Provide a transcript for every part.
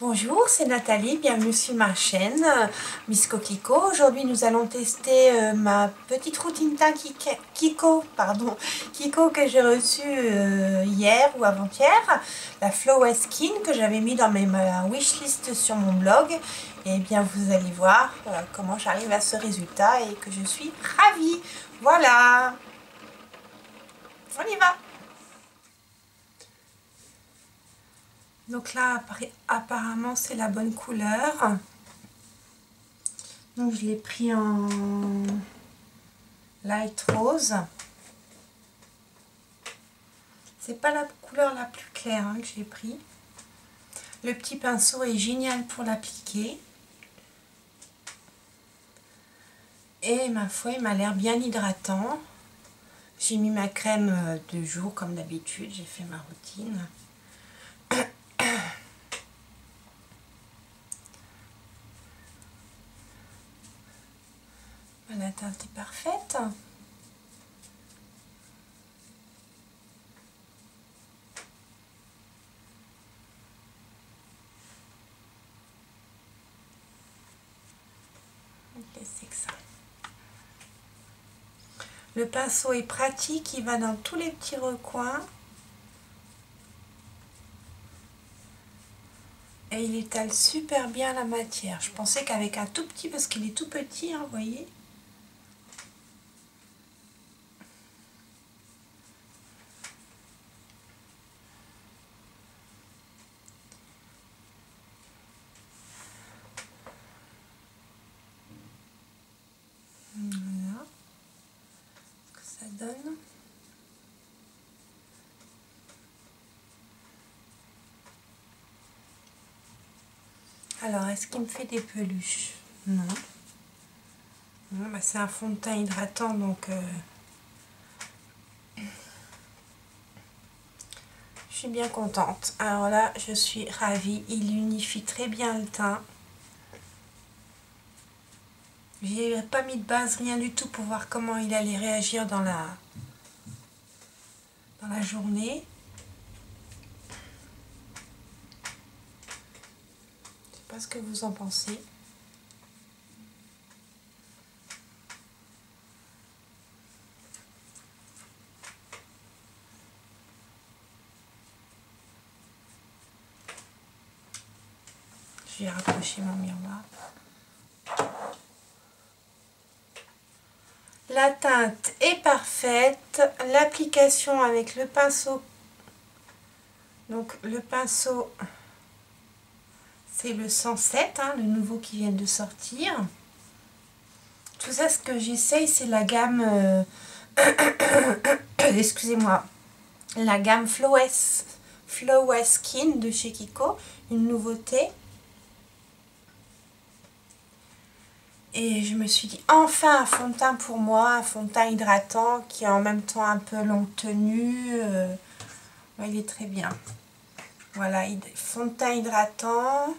Bonjour, c'est Nathalie, bienvenue sur ma chaîne Miss Coquelicot. Aujourd'hui nous allons tester ma petite routine teint Kiko que j'ai reçue hier ou avant-hier, la Flow Skin que j'avais mis dans ma wishlist sur mon blog. Et bien vous allez voir comment j'arrive à ce résultat et que je suis ravie. Voilà, on y va. Donc là, apparemment, c'est la bonne couleur. Donc je l'ai pris en light rose. C'est pas la couleur la plus claire que j'ai pris. Le petit pinceau est génial pour l'appliquer. Et ma foi, il m'a l'air bien hydratant. J'ai mis ma crème de jour comme d'habitude. J'ai fait ma routine. La teinte est parfaite. C'est que ça. Le pinceau est pratique, il va dans tous les petits recoins. Et il étale super bien la matière. Je pensais qu'avec un tout petit, parce qu'il est tout petit, vous voyez. Voilà ce que ça donne. Alors, est-ce qu'il me fait des peluches? Non. Non, bah c'est un fond de teint hydratant, donc je suis bien contente. Alors là, je suis ravie. Il unifie très bien le teint. J'ai pas mis de base, rien du tout pour voir comment il allait réagir dans la journée. Je sais pas ce que vous en pensez. Je vais rapprocher mon miroir. La teinte est parfaite. L'application avec le pinceau. Donc le pinceau, c'est le 107, le nouveau qui vient de sortir. Tout ça, ce que j'essaye, c'est la gamme, excusez-moi, la gamme Flow Skin de chez Kiko, une nouveauté. Et je me suis dit, enfin un fond de teint pour moi, un fond de teint hydratant qui est en même temps un peu longue tenue. Il est très bien. Voilà, fond de teint hydratant.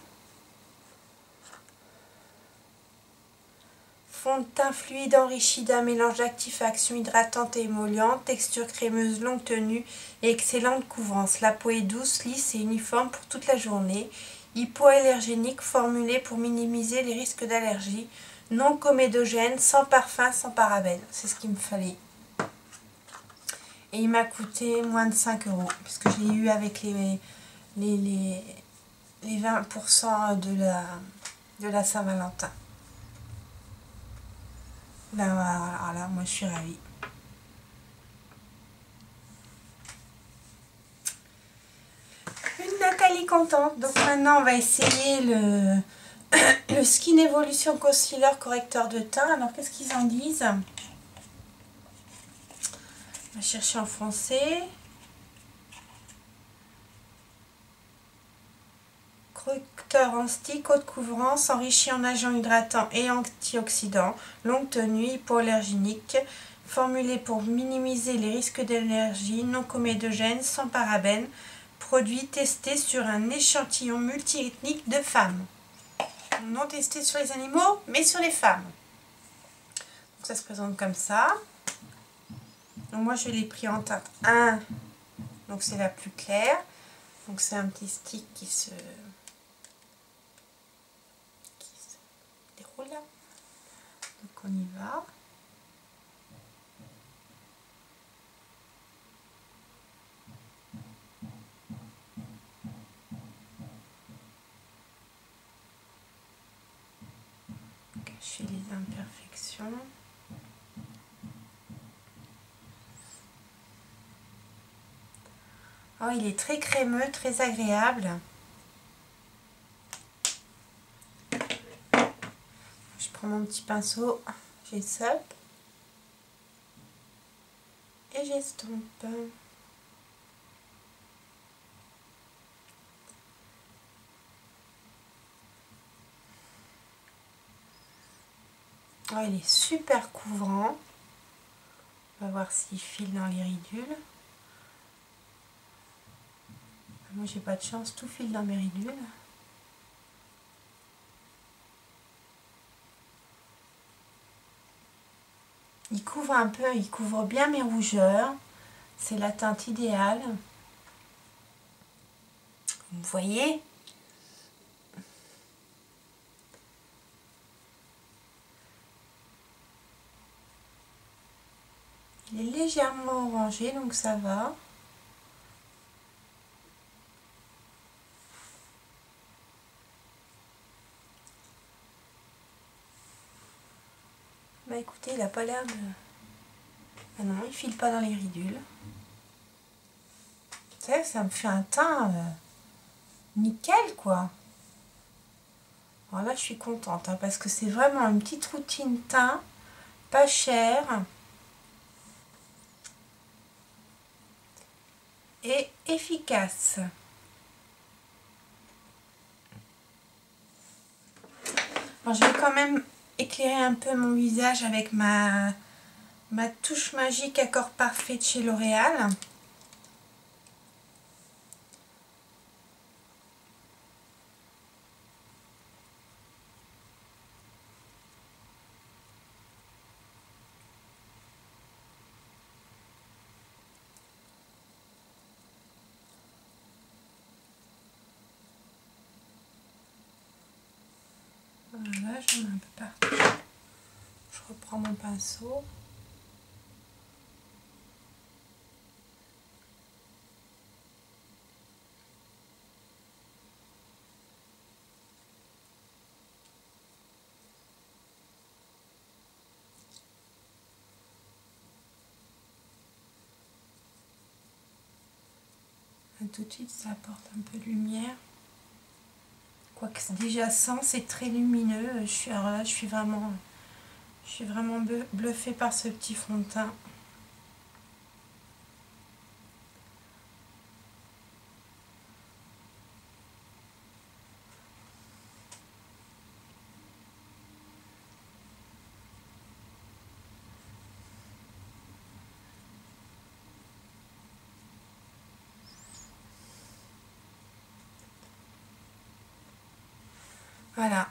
Fond de teint fluide enrichi d'un mélange d'actifs à action hydratante et émolliente, texture crémeuse, longue tenue et excellente couvrance. La peau est douce, lisse et uniforme pour toute la journée. Hypoallergénique, formulé pour minimiser les risques d'allergie. Non comédogène, sans parfum, sans parabènes. C'est ce qu'il me fallait. Et il m'a coûté moins de 5 €, puisque je l'ai eu avec les 20% de la Saint-Valentin. Ben voilà, moi je suis ravie. Une Nathalie contente. Donc maintenant on va essayer le Skin Evolution Concealer Correcteur de teint. Alors qu'est-ce qu'ils en disent? On va chercher en français. Correcteur en stick, haute couvrance, enrichi en agents hydratants et antioxydants, longue tenue, hypoallergénique, formulé pour minimiser les risques d'allergie, non comédogène, sans parabènes, produit testé sur un échantillon multiethnique de femmes. Non testé sur les animaux, mais sur les femmes. Donc ça se présente comme ça. Donc moi je l'ai pris en teinte 1, donc c'est la plus claire. Donc c'est un petit stick qui se On y va. Cacher les imperfections. Oh, il est très crémeux, très agréable. Je prends mon petit pinceau, j'estompe et j'estompe. Oh, il est super couvrant. On va voir s'il file dans les ridules. Moi, j'ai pas de chance, tout file dans mes ridules. Il couvre un peu, il couvre bien mes rougeurs. C'est la teinte idéale. Vous voyez? Il est légèrement orangé, donc ça va. Bah écoutez, il n'a pas l'air de... Ah non, il file pas dans les ridules. Vous savez, ça me fait un teint nickel, quoi. Alors là, je suis contente, hein, parce que c'est vraiment une petite routine teint, pas chère. Et efficace. Alors, je vais quand même éclairer un peu mon visage avec ma touche magique Accord Parfait de chez L'Oréal. Voilà, j'en ai un peu partout. Je reprends mon pinceau. Et tout de suite, ça apporte un peu de lumière. Quoique déjà sans, c'est très lumineux. Je suis vraiment bluffée par ce petit fond de teint. Voilà.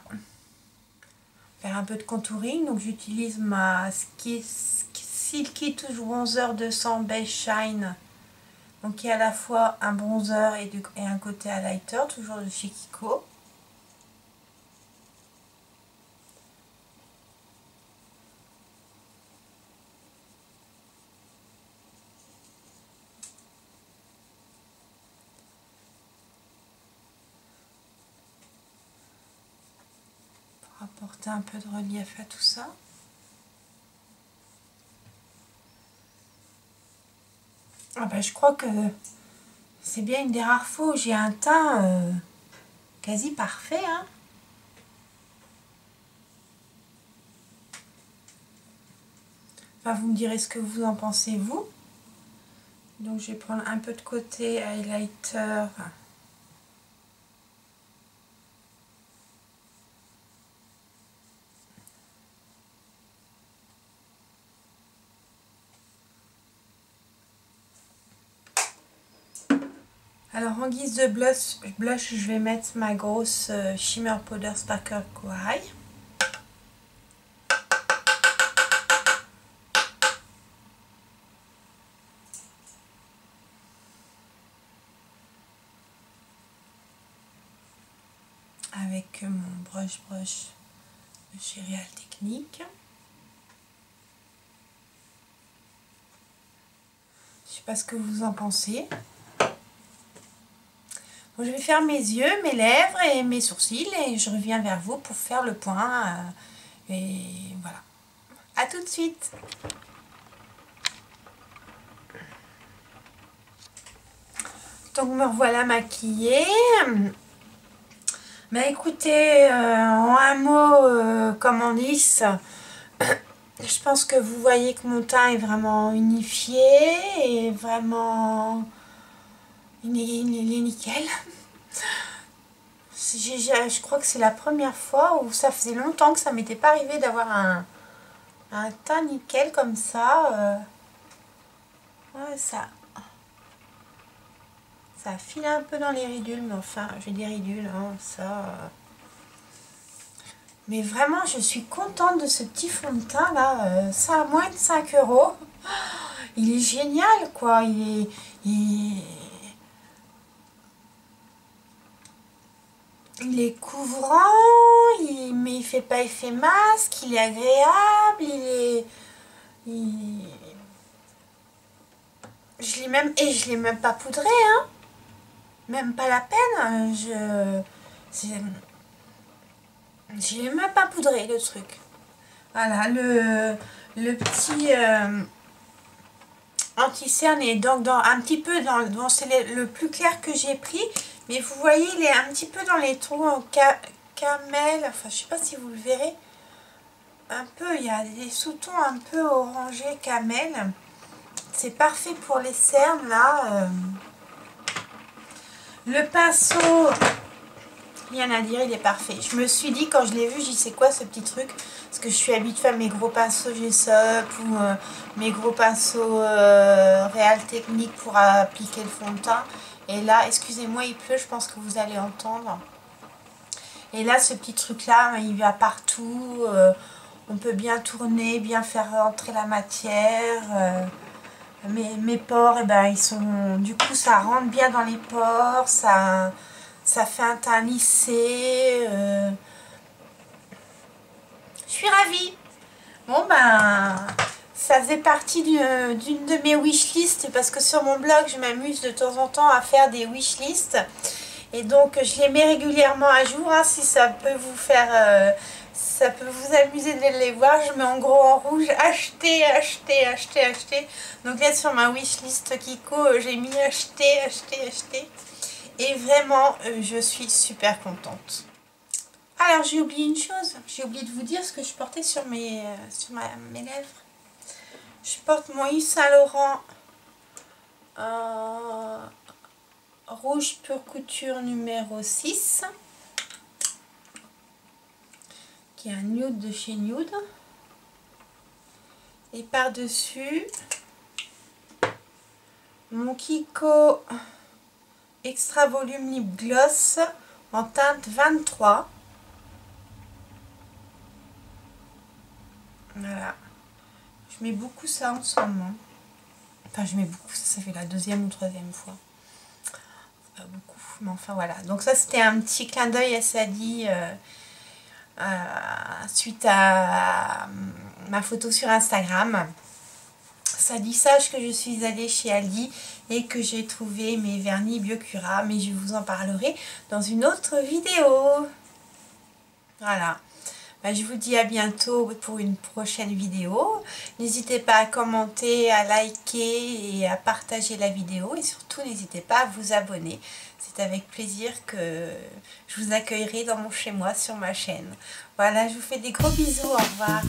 Faire un peu de contouring. Donc j'utilise ma Silky Touch Bronzer 200 Beige Shine. Donc qui est à la fois un bronzer et un côté highlighter, toujours de chez Kiko. Pour apporter un peu de relief à tout ça. Ah ben, je crois que c'est bien une des rares fois où j'ai un teint quasi parfait, hein. Enfin, vous me direz ce que vous en pensez, vous. Donc je vais prendre un peu de côté highlighter. Alors en guise de blush, je vais mettre ma grosse Shimmer Powder Sparkle Corail. Avec mon brush de chez Real Technique. sais pas ce que vous en pensez. Bon, je vais faire mes yeux, mes lèvres et mes sourcils et je reviens vers vous pour faire le point. Et voilà. À tout de suite. Donc me revoilà maquillée. Bah écoutez, en un mot, comme on dit, je pense que vous voyez que mon teint est vraiment unifié et vraiment... il est nickel. Je crois que c'est la première fois où ça faisait longtemps que ça m'était pas arrivé d'avoir un teint nickel comme ça. Ouais, ça file un peu dans les ridules, mais enfin, j'ai des ridules, hein, ça... Mais vraiment, je suis contente de ce petit fond de teint là. Ça à moins de 5 €. Il est génial, quoi. Il est couvrant, mais il fait pas effet masque, il est agréable, je l'ai même pas poudré, hein. Même pas la peine. J'ai même pas poudré le truc. Voilà, le petit anti-cerne est donc un petit peu dans c'est le plus clair que j'ai pris. Mais vous voyez, il est un petit peu dans les tons en camel. Enfin, je sais pas si vous le verrez. Un peu, il y a des sous-tons un peu orangé camel. C'est parfait pour les cernes, là. Le pinceau, rien à dire, il est parfait. Je me suis dit, quand je l'ai vu, j'ai dit, c'est quoi ce petit truc? Parce que je suis habituée à mes gros pinceaux G-Sup ou mes gros pinceaux Real Technique pour appliquer le fond de teint. Et là, excusez-moi, il pleut, je pense que vous allez entendre. Et là, ce petit truc-là, il va partout. On peut bien tourner, bien faire rentrer la matière. Mes pores, eh ben, ils sont... Du coup, ça rentre bien dans les pores. Ça fait un teint lissé. Je suis ravie. Bon, ben... Ça faisait partie d'une de mes wishlists parce que sur mon blog, je m'amuse de temps en temps à faire des wishlists. Et donc, je les mets régulièrement à jour. Hein, si ça peut vous faire... ça peut vous amuser de les voir. Je mets en gros en rouge acheter, acheter, acheter, acheter. Donc là, sur ma wishlist Kiko, j'ai mis acheter, acheter, acheter. Et vraiment, je suis super contente. Alors, j'ai oublié une chose. J'ai oublié de vous dire ce que je portais sur mes lèvres. Je porte mon Yves Saint Laurent rouge pure couture numéro 6, qui est un nude de chez Nude. Et par-dessus, mon Kiko Extra Volume Lip Gloss en teinte 23. Voilà. Je mets beaucoup ça en ce moment. Enfin, je mets beaucoup, ça fait la deuxième ou troisième fois. Pas beaucoup, mais enfin voilà. Donc ça, c'était un petit clin d'œil à Sadie suite à ma photo sur Instagram. Sadie sache que je suis allée chez Aldi et que j'ai trouvé mes vernis Biocura, mais je vous en parlerai dans une autre vidéo. Voilà. Ben, je vous dis à bientôt pour une prochaine vidéo. N'hésitez pas à commenter, à liker et à partager la vidéo. Et surtout, n'hésitez pas à vous abonner. C'est avec plaisir que je vous accueillerai dans mon chez-moi sur ma chaîne. Voilà, je vous fais des gros bisous. Au revoir.